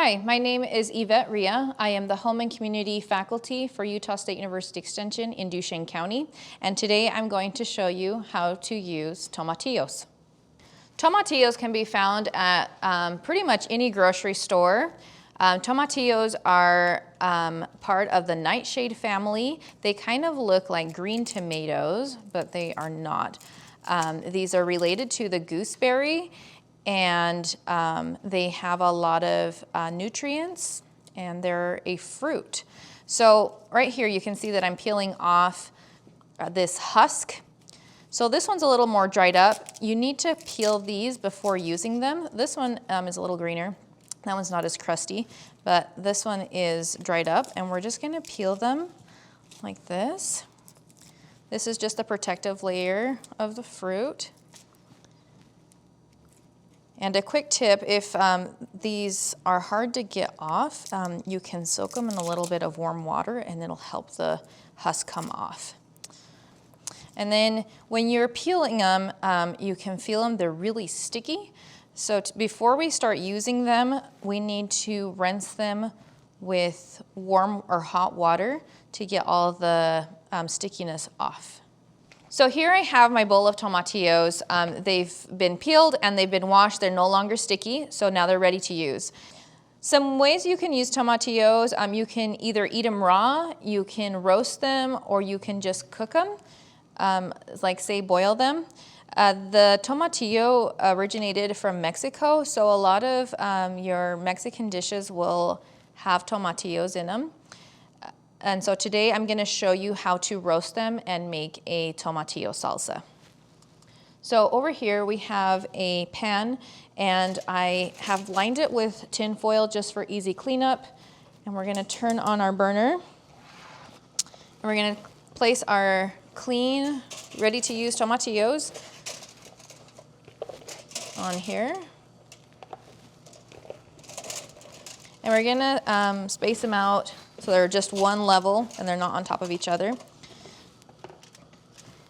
Hi, my name is Yvette Ria. I am the Home and Community Faculty for Utah State University Extension in Duchesne County, and today I'm going to show you how to use tomatillos. Tomatillos can be found at pretty much any grocery store. Tomatillos are part of the nightshade family. They kind of look like green tomatoes, but they are not. These are related to the gooseberry, and they have a lot of nutrients, and they're a fruit. So right here you can see that I'm peeling off this husk. So this one's a little more dried up. You need to peel these before using them. This one is a little greener. That one's not as crusty, but this one is dried up, and we're just gonna peel them like this. This is just a protective layer of the fruit. And a quick tip, if these are hard to get off, you can soak them in a little bit of warm water and it'll help the husk come off. And then when you're peeling them, you can feel them, they're really sticky. So before we start using them, we need to rinse them with warm or hot water to get all the stickiness off. So here I have my bowl of tomatillos. They've been peeled and they've been washed. They're no longer sticky, so now they're ready to use. Some ways you can use tomatillos, you can either eat them raw, you can roast them, or you can just cook them, like say boil them. The tomatillo originated from Mexico, so a lot of your Mexican dishes will have tomatillos in them. And so today I'm gonna show you how to roast them and make a tomatillo salsa. So over here we have a pan, and I have lined it with tin foil just for easy cleanup. And we're gonna turn on our burner. And we're gonna place our clean, ready to use tomatillos on here. And we're gonna space them out so they're just one level and they're not on top of each other.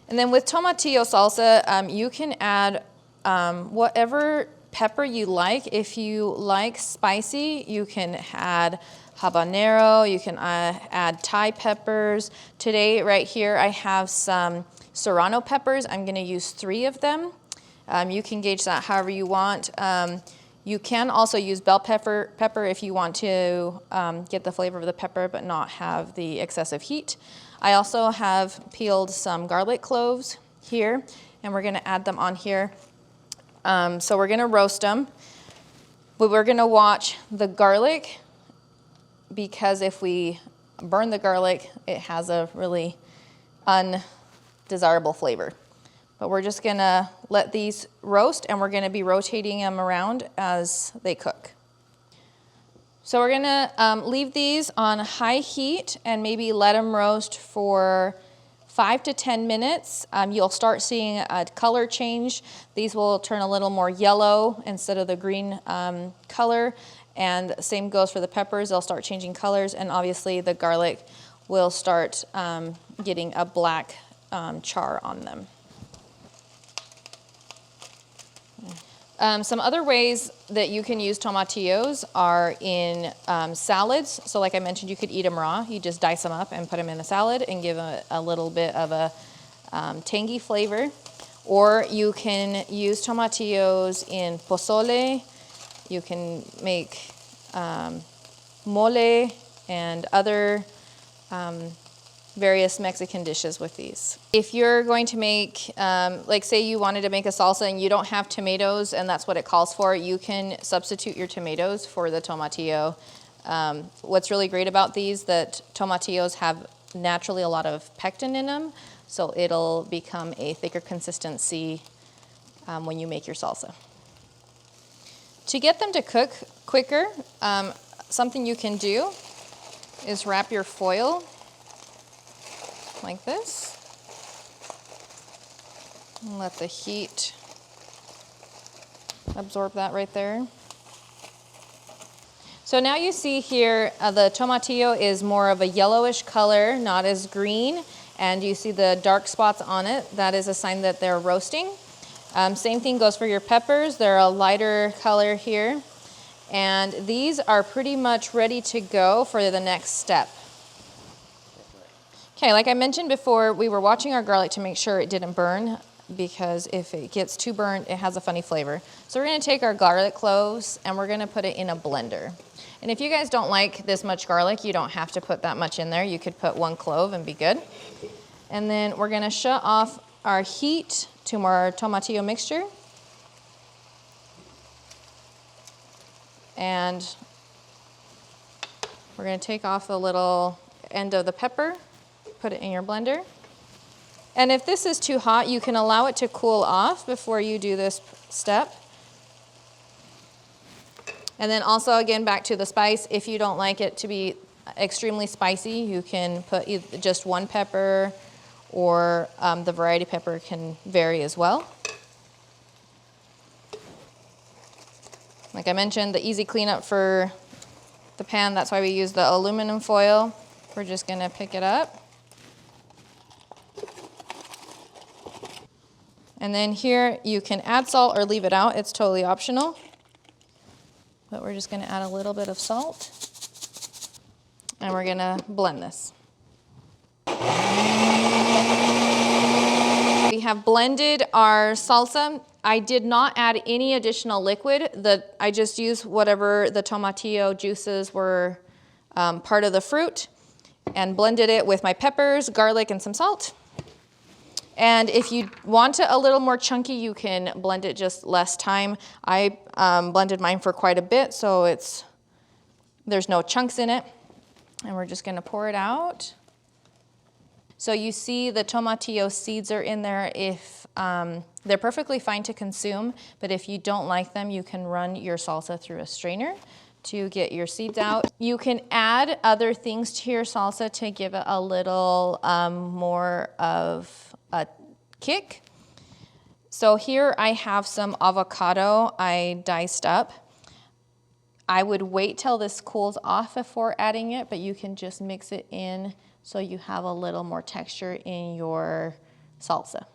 And then with tomatillo salsa, you can add whatever pepper you like. If you like spicy, you can add habanero, you can add Thai peppers. Today, right here, I have some serrano peppers. I'm gonna use 3 of them. You can gauge that however you want. You can also use bell pepper if you want to get the flavor of the pepper but not have the excessive heat. I also have peeled some garlic cloves here, and we're gonna add them on here. So we're gonna roast them, but we're gonna watch the garlic, because if we burn the garlic, it has a really undesirable flavor. But we're just gonna let these roast, and we're gonna be rotating them around as they cook. So we're gonna leave these on high heat and maybe let them roast for 5 to 10 minutes. You'll start seeing a color change. These will turn a little more yellow instead of the green color. And same goes for the peppers. They'll start changing colors, and obviously the garlic will start getting a black char on them. Some other ways that you can use tomatillos are in salads. So like I mentioned, you could eat them raw. You just dice them up and put them in a salad and give a little bit of a tangy flavor. Or you can use tomatillos in pozole. You can make mole and other various Mexican dishes with these. If you're going to make, like say you wanted to make a salsa and you don't have tomatoes and that's what it calls for, you can substitute your tomatoes for the tomatillo. What's really great about these, that tomatillos have naturally a lot of pectin in them, so it'll become a thicker consistency when you make your salsa. To get them to cook quicker, something you can do is wrap your foil like this, and let the heat absorb that right there. So now you see here the tomatillo is more of a yellowish color, not as green, and you see the dark spots on it. That is a sign that they're roasting. Same thing goes for your peppers. They're a lighter color here. And these are pretty much ready to go for the next step. Okay, like I mentioned before, we were watching our garlic to make sure it didn't burn, because if it gets too burnt, it has a funny flavor. So we're gonna take our garlic cloves and we're gonna put it in a blender. And if you guys don't like this much garlic, you don't have to put that much in there. You could put 1 clove and be good. And then we're gonna shut off our heat to our tomatillo mixture. And we're gonna take off the little end of the pepper, put it in your blender. And if this is too hot, you can allow it to cool off before you do this step. And then also, again, back to the spice, if you don't like it to be extremely spicy, you can put just 1 pepper, or the variety pepper can vary as well. Like I mentioned, the easy cleanup for the pan, that's why we use the aluminum foil. We're just gonna pick it up. And then here, you can add salt or leave it out. It's totally optional. But we're just gonna add a little bit of salt. And we're gonna blend this. We have blended our salsa. I did not add any additional liquid. I just used whatever the tomatillo juices were part of the fruit, and blended it with my peppers, garlic, and some salt. And if you want it a little more chunky, you can blend it just less time. I blended mine for quite a bit, so there's no chunks in it. And we're just gonna pour it out. So you see the tomatillo seeds are in there. If they're perfectly fine to consume, but if you don't like them, you can run your salsa through a strainer to get your seeds out. You can add other things to your salsa to give it a little more of a kick. So here I have some avocado I diced up. I would wait till this cools off before adding it, but you can just mix it in so you have a little more texture in your salsa.